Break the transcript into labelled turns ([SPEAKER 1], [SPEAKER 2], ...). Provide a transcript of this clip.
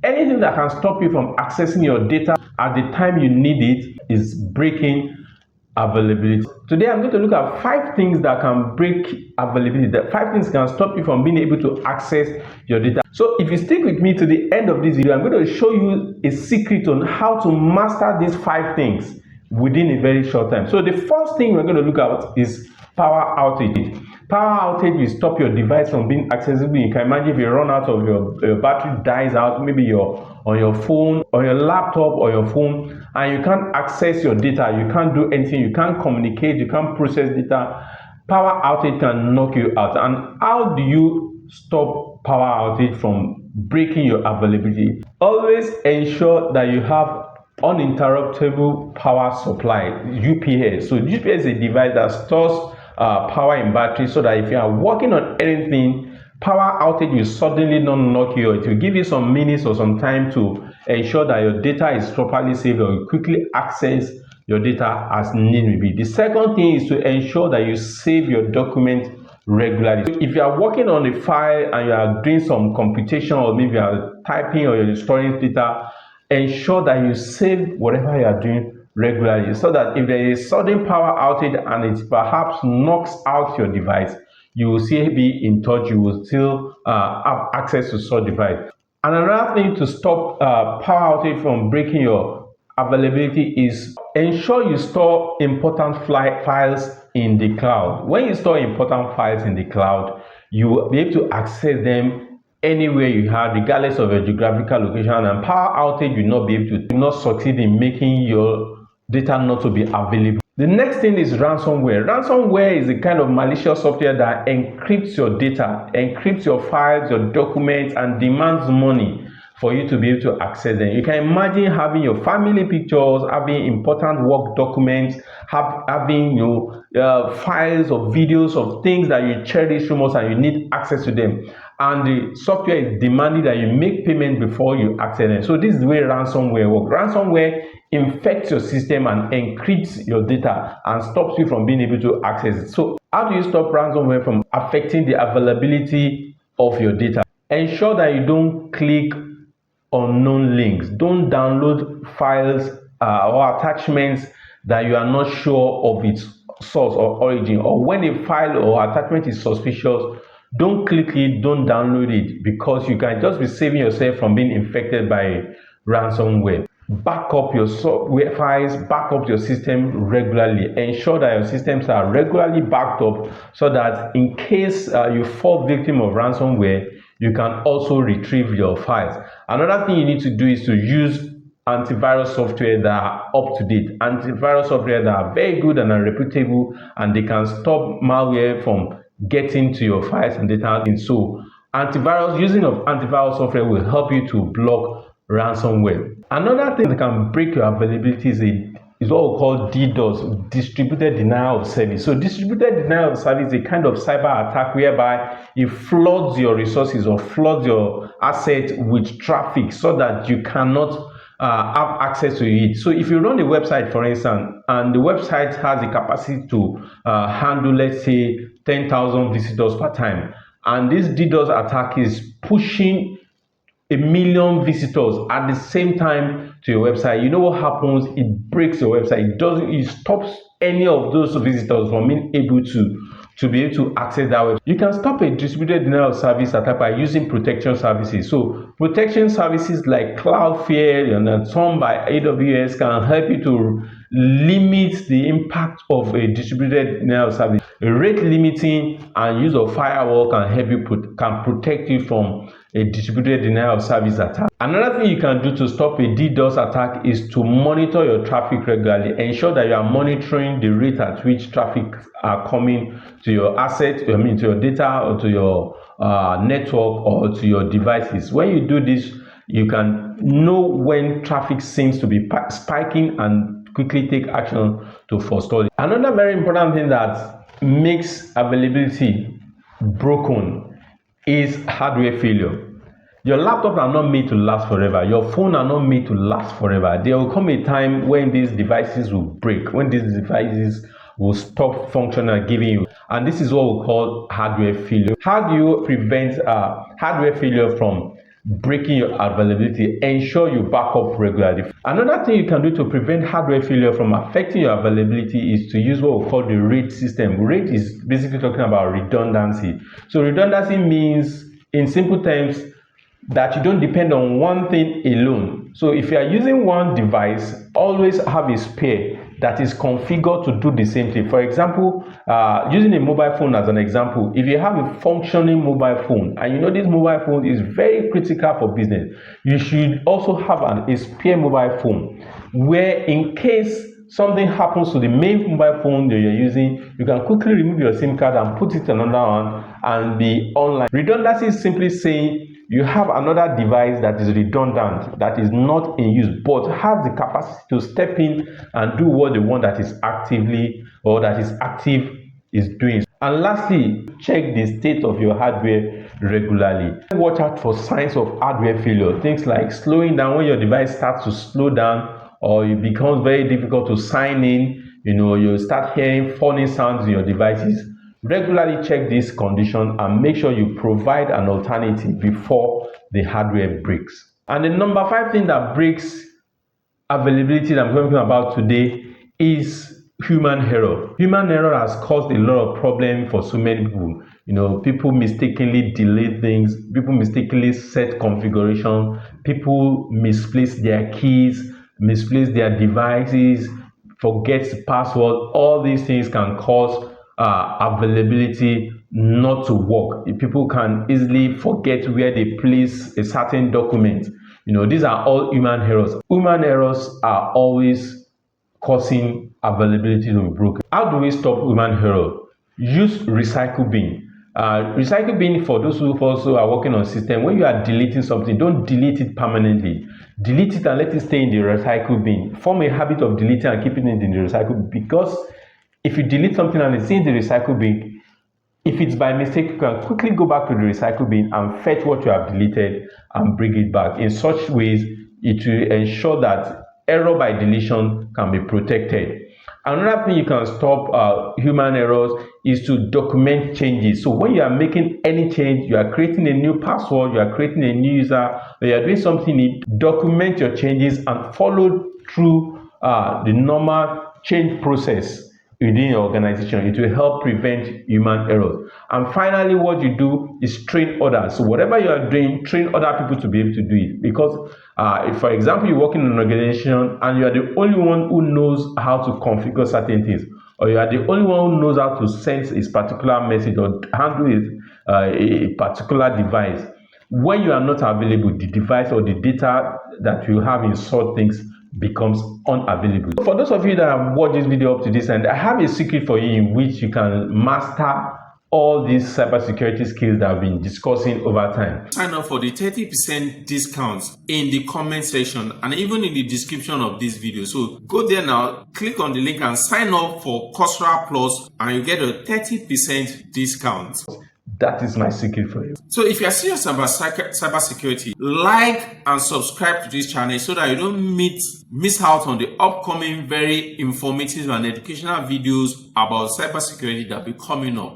[SPEAKER 1] anything that can stop you from accessing your data at the time you need it is breaking availability. Today I'm going to look at 5 things that can break availability. The 5 things can stop you from being able to access your data. So if you stick with me to the end of this video, I'm going to show you a secret on how to master these 5 things within a very short time. So the first thing we're going to look at is power outage. Power outage will stop your device from being accessible. You can imagine if you run out of your battery dies out, maybe you're on your phone or your laptop or your phone, and you can't access your data, you can't do anything, you can't communicate, you can't process data. Power outage can knock you out. And how do you stop power outage from breaking your availability? Always ensure that you have uninterruptible power supply, UPS. So UPS is a device that stores power in battery, so that if you are working on anything, power outage will suddenly not knock you out. It will give you some minutes or some time to ensure that your data is properly saved, or you quickly access your data as need may be. The second thing is to ensure that you save your document regularly. So if you are working on a file and you are doing some computation, or maybe you are typing or you're storing data, ensure that you save whatever you are doing regularly, so that if there is sudden power outage and it perhaps knocks out your device, you will still be in touch, you will still have access to such device. And another thing to stop power outage from breaking your availability is ensure you store important files in the cloud. When you store important files in the cloud, you will be able to access them anywhere you are, regardless of your geographical location, and power outage will not be able to not succeed in making your data not to be available. The next thing is ransomware. Ransomware is a kind of malicious software that encrypts your data, encrypts your files, your documents, and demands money for you to be able to access them. You can imagine having your family pictures, having important work documents, having files or videos of things that you cherish so much and you need access to them. And the software is demanding that you make payment before you access them. So this is the way ransomware works. Ransomware infects your system and encrypts your data and stops you from being able to access it. So how do you stop ransomware from affecting the availability of your data? Ensure that you don't click unknown links. Don't download files or attachments that you are not sure of its source or origin, or when a file or attachment is suspicious, don't click it, don't download it, because you can just be saving yourself from being infected by ransomware. Back up your software files, back up your system regularly. Ensure that your systems are regularly backed up, so that in case you fall victim of ransomware, you can also retrieve your files. Another thing you need to do is to use antivirus software that are up to date, antivirus software that are very good and are reputable, and they can stop malware from getting to your files and data. And so using of antivirus software will help you to block ransomware. Another thing that can break your availability is what we call DDoS, distributed denial of service. So distributed denial of service is a kind of cyber attack whereby it floods your resources or floods your assets with traffic, so that you cannot have access to it. So if you run a website, for instance, and the website has the capacity to handle, let's say, 10,000 visitors per time, and this DDoS attack is pushing 1 million visitors at the same time to your website, you know what happens? It breaks your website. It stops any of those visitors from being able to be able to access that website. You can stop a distributed denial of service attack by using protection services. So protection services like Cloudflare and some by AWS can help you to limit the impact of a distributed denial of service. Rate limiting and use of firewall can help you protect you from a distributed denial of service attack. Another thing you can do to stop a DDoS attack is to monitor your traffic regularly. Ensure that you are monitoring the rate at which traffic are coming to your assets, to your data, or to your network, or to your devices. When you do this, you can know when traffic seems to be spiking and quickly take action to forestall it. Another very important thing that makes availability broken is hardware failure. Your laptop are not made to last forever. Your phone are not made to last forever. There will come a time when these devices will break, when these devices will stop functioning, giving you. And this is what we call hardware failure. How do you prevent hardware failure from breaking your availability, ensure you back up regularly. Another thing you can do to prevent hardware failure from affecting your availability is to use what we call the RAID system. RAID is basically talking about redundancy. So redundancy means, in simple terms, that you don't depend on one thing alone. So if you are using one device, always have a spare that is configured to do the same thing. For example, using a mobile phone as an example, if you have a functioning mobile phone and you know this mobile phone is very critical for business, you should also have a spare mobile phone where, in case something happens to the main mobile phone that you're using, you can quickly remove your SIM card and put it on another one and be online. Redundancy is simply saying you have another device that is redundant, that is not in use, but has the capacity to step in and do what the one that is actively or that is active is doing. And lastly, check the state of your hardware regularly. Watch out for signs of hardware failure. Things like slowing down. When your device starts to slow down or it becomes very difficult to sign in, you start hearing funny sounds in your devices. Regularly check this condition and make sure you provide an alternative before the hardware breaks. And the number 5 thing that breaks availability that I'm talking about today is human error. Human error has caused a lot of problems for so many people. People mistakenly delete things, people mistakenly set configuration, people misplace their keys, misplace their devices, forget password. All these things can cause availability not to work. People can easily forget where they place a certain document. These are all human errors. Human errors are always causing availability to be broken. How do we stop human error? Use recycle bin. Recycle bin, for those who also are working on system, when you are deleting something, don't delete it permanently. Delete it and let it stay in the recycle bin. Form a habit of deleting and keeping it in the recycle bin, because if you delete something and it's in the recycle bin, if it's by mistake, you can quickly go back to the recycle bin and fetch what you have deleted and bring it back. In such ways, it will ensure that error by deletion can be protected. Another thing you can stop human errors is to document changes. So when you are making any change, you are creating a new password, you are creating a new user, or you are doing something new, document your changes and follow through the normal change process within your organization. It will help prevent human errors. And finally, what you do is train others. So whatever you are doing, train other people to be able to do it. Because if, for example, you work in an organization and you are the only one who knows how to configure certain things, or you are the only one who knows how to send a particular message or handle a particular device, when you are not available, the device or the data that you have in such things becomes unavailable. For those of you that have watched this video up to this end, I have a secret for you in which you can master all these cybersecurity skills that I've been discussing over time.
[SPEAKER 2] Sign up for the 30% discounts in the comment section and even in the description of this video. So go there now, click on the link and sign up for Coursera Plus and you get a 30% discount.
[SPEAKER 1] That is my secret for you.
[SPEAKER 2] So if you are serious about cybersecurity, like and subscribe to this channel so that you don't miss out on the upcoming very informative and educational videos about cybersecurity that will be coming up.